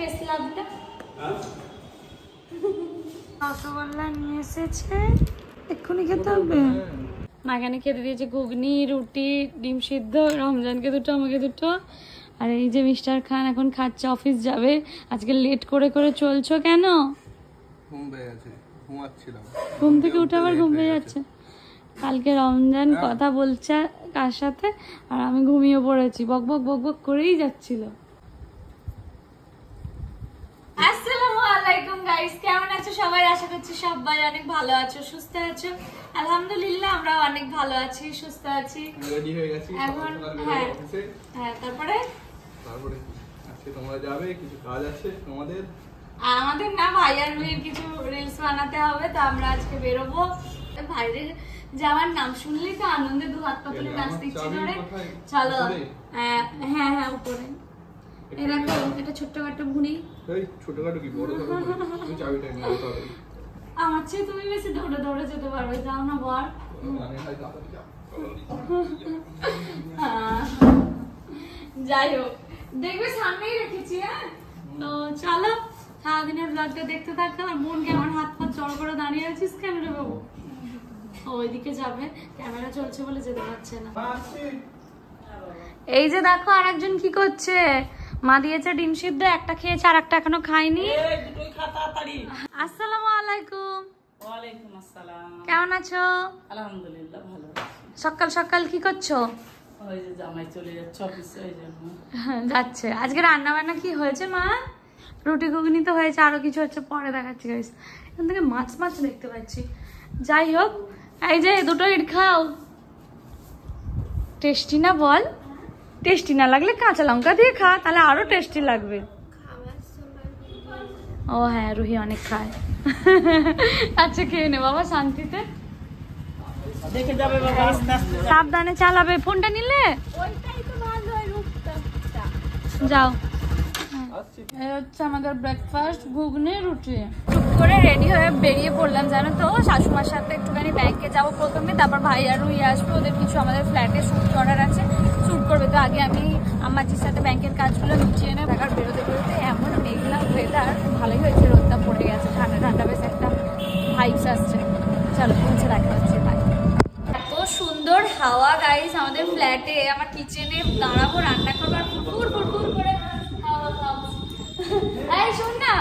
Face লাভটা রসগোল্লা নিয়ে এসেছে, এক্ষুনি খেতে হবে। মা এখানে খেতে দিয়েছে ঘুগনি, রুটি, ডিম সিদ্ধ, রমজানকে দুটো, আমাকে দুটো। আর এই যে মিস্টার খান এখন খাচ্ছে, অফিস যাবে। আজকে লেট করে করে চলছো কেন? ঘুম থেকে উঠে আবার ঘুম পেয়ে যাচ্ছে। কালকে রমজান কথা বলছে কার সাথে, আর আমি ঘুমিয়ে পড়েছি, বক বক বক বক করেই যাচ্ছিল। আসসালামু আলাইকুম গাইস, কেমন আছো সবাই? আশা করছি সবাই অনেক ভালো আছো, সুস্থ আছো। আলহামদুলিল্লাহ আমরা অনেক ভালো আছি, সুস্থ আছি। রেডি হয়ে গেছি এখন। হ্যাঁ তারপরে আজকে তোমরা যাবে, কিছু কাজ আছে তোমাদের? আমাদের না, ভাই আর রুহির কিছু রিলস বানাতে হবে, তো আমরা আজকে বেরোবো। ভাইয়ের যাওয়ার নাম শুনলেই তো আনন্দে দু হাত পা তুলে নাচতে ইচ্ছে করে। চলো। হ্যাঁ হ্যাঁ উপরে এই দেখো, এটা ছোট্টখাটো ভুঁড়ি। এই ছোটখাটো কি বড় ধরো, তুমি চাবিটা নিয়ে আসো। আমার চেয়ে তুমি বেশি দৌড়ে দৌড়ে যেতে পারবে, যাও না বল। যাই হোক, দেখবে সামনেই রেখেছি। হ্যাঁ তো চলো, সারাদিনের ব্লগটা দেখতে থাকো। আর বোনকে আমার হাত পা জড় করে দাঁড়িয়ে আছিস কেন রে বাবু? ওইদিকে যাবে, ক্যামেরা চলছে বলে যেতে পারছে না। এই যে দেখো আর একজন কি করছে, মা দিয়েছে ডিম সিদ্ধ, একটা খেয়েছে আর একটা এখনো খাইনি। আসসালামু আলাইকুম। ওয়ালাইকুম আসসালাম। কেমন আছো? আলহামদুলিল্লাহ ভালো আছি। সকাল সকাল কি করছো? ওই যে জামাই চলে যাচ্ছে অফিসে, এই জন্য যাচ্ছে। আজকে রান্না বান্না কি হয়েছে মা? রুটি ঘুগনি তো হয়েছে, আরো কিছু হচ্ছে পরে দেখাচ্ছি গাইস। এখান থেকে মাছ মাছ দেখতে পাচ্ছি। যাই হোক, এই যে দুটো ইট খাও। টেস্টি না বল? টেস্টি না লাগলে কাঁচা লঙ্কা দিয়ে খা, তাহলে আরো টেস্টি লাগবে। ও হ্যাঁ, রুহি অনেক খায়। আচ্ছা খেয়ে নে বাবা শান্তিতে, দেখে যাবে বাবা, আস্তে আস্তে সাবধানে চালাবে। ফোনটা নিলে যাও। এই হচ্ছে আমাদের ব্রেকফাস্ট, ঘুগনি রুটি। টুক করে রেডি হয়ে বেরিয়ে পড়লাম জানো তো, শাশুমার সাথে একটুখানি ব্যাংকে যাবো প্রথমে, তারপর ভাই আর রুই আসবে, ওদের কিছু আমাদের ফ্ল্যাটে শ্যুট করার আছে, শ্যুট করবে। তো আগে আমি আম্মাজির সাথে ব্যাংকের কাজগুলো মিটিয়ে নেব। ঢাকার বেরোতে বেরোতে এমন মেঘলা ওয়েদার, ভালোই হয়েছে রোদটা পড়ে গেছে, ঠান্ডা ঠান্ডা বেশ একটা ভাইবস আসছে। চলো পৌঁছে দেখা হচ্ছে। এত সুন্দর হাওয়া গাইস আমাদের ফ্ল্যাটে। আমার কিচেনে দাঁড়াবো, রান্না করবো, আর ফুরফুর ফুরফুর করে হাওয়া খাবো। এই শোন না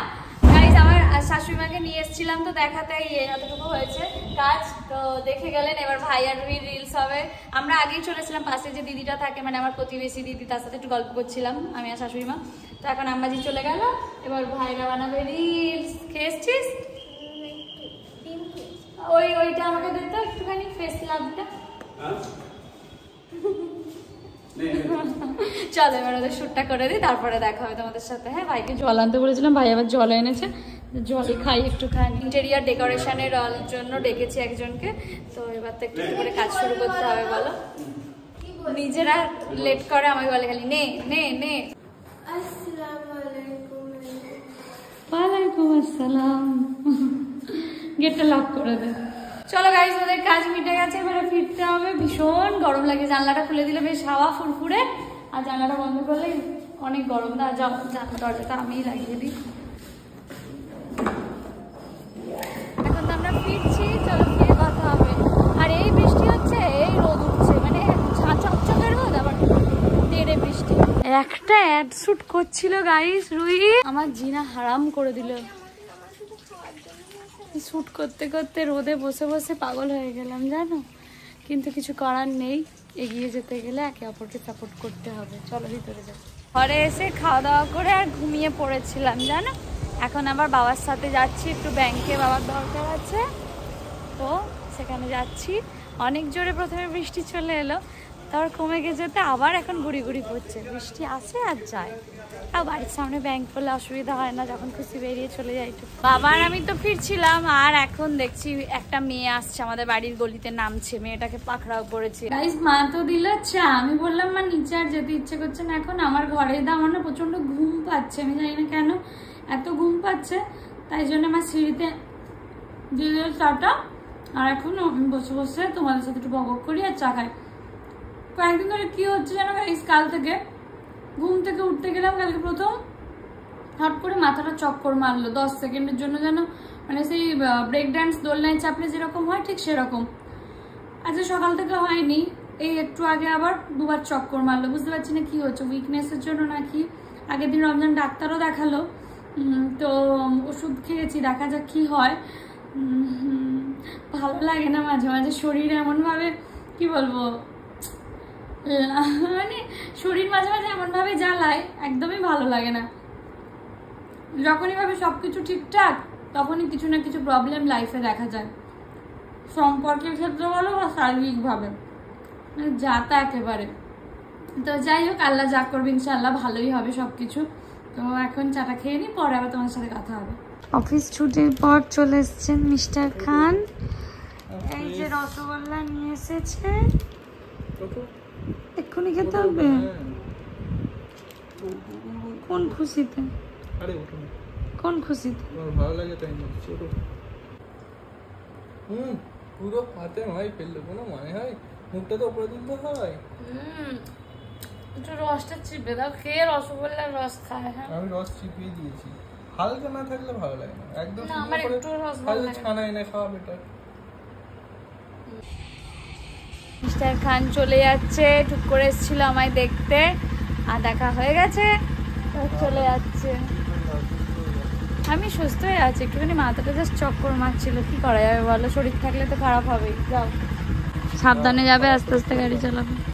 গাইস, আমার শাশুড়ি মাকে নিয়ে এসেছিলাম তো দেখাতে, এতটুকু হয়েছে কাজ, তো দেখে গেলেন। এবার ভাই আর রুহির রিলস হবে। আমরা আগেই চলেছিলাম, পাশে যে দিদিটা থাকে, মানে আমার প্রতিবেশী দিদি, তার সাথে একটু গল্প করছিলাম আমি আর শাশুড়ি মা। তো এখন আম্মাজি চলে গেল, এবার ভাইরা বানাবে রিলস। খেয়ে এসছিস? ওইটা আমাকে দিতে একটুখানি, ফেস লাভটা। চলো এবার ওদের শ্যুটটা করে দিই, তারপরে দেখা হবে তোমাদের সাথে। হ্যাঁ ভাইকে জল আনতে বলেছিলাম, ভাই আবার জল এনেছে, জলই খাই একটুখানি। ইন্টেরিয়ার ডেকোরেশনের জন্য ডেকেছি একজনকে, তো এবার তো একটু করে কাজ শুরু করতে হবে। বলো, নিজেরা লেট করে, আমাকে বলে খালি নে নে নে। ওয়ালাইকুম আসসালাম। গেটটা লক করে দে। চলো গাইস, ওদের কাজ মিটে গেছে, এবারে ফিরতে হবে। ভীষণ গরম লাগে, জানলাটা খুলে দিলে বেশ হাওয়া ফুরফুরে, আর জানলাটা বন্ধ করলে অনেক গরম। না যাও, দরজাটা আমিই লাগিয়ে দিই। এখন তো আমরা ফিরছি, চলো ফিরে কথা হবে। আর এই বৃষ্টি হচ্ছে, এই রোদ উঠছে, মানে চকচকের রোদ, আবার তেড়ে বৃষ্টি। একটা অ্যাড শুট করছিল গাইস রুই, আমার জিনা হারাম করে দিল। শ্যুট করতে করতে রোদে বসে বসে পাগল হয়ে গেলাম জানো, কিন্তু কিছু করার নেই, এগিয়ে যেতে গেলে একে অপরকে সাপোর্ট করতে হবে। চলো ভিতরে যাও। ঘরে এসে খাওয়া দাওয়া করে আর ঘুমিয়ে পড়েছিলাম জানো। এখন আবার বাবার সাথে যাচ্ছি একটু ব্যাংকে, বাবার দরকার আছে, তো সেখানে যাচ্ছি। অনেক জোরে প্রথমে বৃষ্টি চলে এলো, তারপর কমে গেছে, তো আবার এখন গুড়ি গুড়ি পড়ছে। বৃষ্টি আসে আর যায়, আর বাড়ির সামনে ব্যাংক করলে অসুবিধা হয় না, যখন খুশি বেরিয়ে চলে যাই। বাবার আমি তো ফিরছিলাম, আর এখন দেখছি একটা মেয়ে আসছে আমাদের বাড়ির গলিতে, নামছে, মেয়েটাকে পাকড়াও করেছে গাইস। মা তো দিল চা, আমি বললাম মা নিচে আর যেতে ইচ্ছে করছে না এখন, আমার ঘরে দাও। আমার না প্রচন্ড ঘুম পাচ্ছে, আমি জানি না কেন এত ঘুম পাচ্ছে, তাই জন্য আমার সিঁড়িতে দিয়ে দিল চাটা। আর এখন বসে বসে তোমাদের সাথে একটু বক করি আর চা খাই। কয়েকদিন ধরে কি হচ্ছে জানো গাইস, কাল থেকে ঘুম থেকে উঠতে গেলাম, কালকে প্রথম হট করে মাথাটা চক্কর মারলো 10 সেকেন্ডের জন্য, যেন মানে সেই ব্রেক ডান্স দোলনায় চাপলে যেরকম হয় ঠিক সেরকম। আজকে সকাল থেকে হয়নি, এই একটু আগে আবার 2 বার চক্কর মারলো। বুঝতে পারছি না কি হচ্ছে, উইকনেসের জন্য নাকি। আগের দিন রমজান ডাক্তারও দেখালো, তো ওষুধ খেয়েছি, দেখা যাক কি হয়। ভালো লাগে না মাঝে মাঝে শরীর এমনভাবে, কি বলবো, মানে শরীর মাঝে মাঝে এমনভাবে জ্বালায়, একদমই ভালো লাগে না। যখনই ভাবে সবকিছু ঠিকঠাক তখনই কিছু না কিছু প্রবলেম লাইফে দেখা যায়, সম্পর্কের ক্ষেত্রে বলো বা শারীরিকভাবে, মানে যাতা একেবারে। তো যাই হোক, আল্লাহ যা করবে ইনশাআল্লাহ ভালোই হবে সবকিছু। তো এখন চাটা খেয়ে নি, পরে আবার তোমার সাথে কথা হবে। অফিস ছুটির পর চলে এসেছেন মিস্টার খান। এই যে রসগোল্লা নিয়ে এসেছে, এক্ষুনি খেতে হবে। কোন খুশিতে? আরে ওঠো না। কোন খুশিতে? তোমার ভালো লাগে তাই না? ছোট পুরো হাতে ভাই ফেললে কোনো মানে হয়? মুখটা তো উপরে তুলতে হয়। একটু রসটা চিপে দাও, খেয়ে রসগোল্লার রস খায়। হ্যাঁ, আমি রস চিপিয়ে দিয়েছি। হালকা না থাকলে ভালো লাগে না, একদম না, আমার একটু রস ভালো খালি লাগে। ছানা এনে খাওয়া বেটার। মিস্টার খান চলে যাচ্ছে, টুক করে এসেছিল আমায় দেখতে, আর দেখা হয়ে গেছে, চলে যাচ্ছে। আমি সুস্থ হয়ে আছি, একটুখানি মাথাটা জাস্ট চক্কর মারছিল, কি করা যাবে বলো, শরীর থাকলে তো খারাপ হবেই। যাও, সাবধানে যাবে, আস্তে আস্তে গাড়ি চালাবে।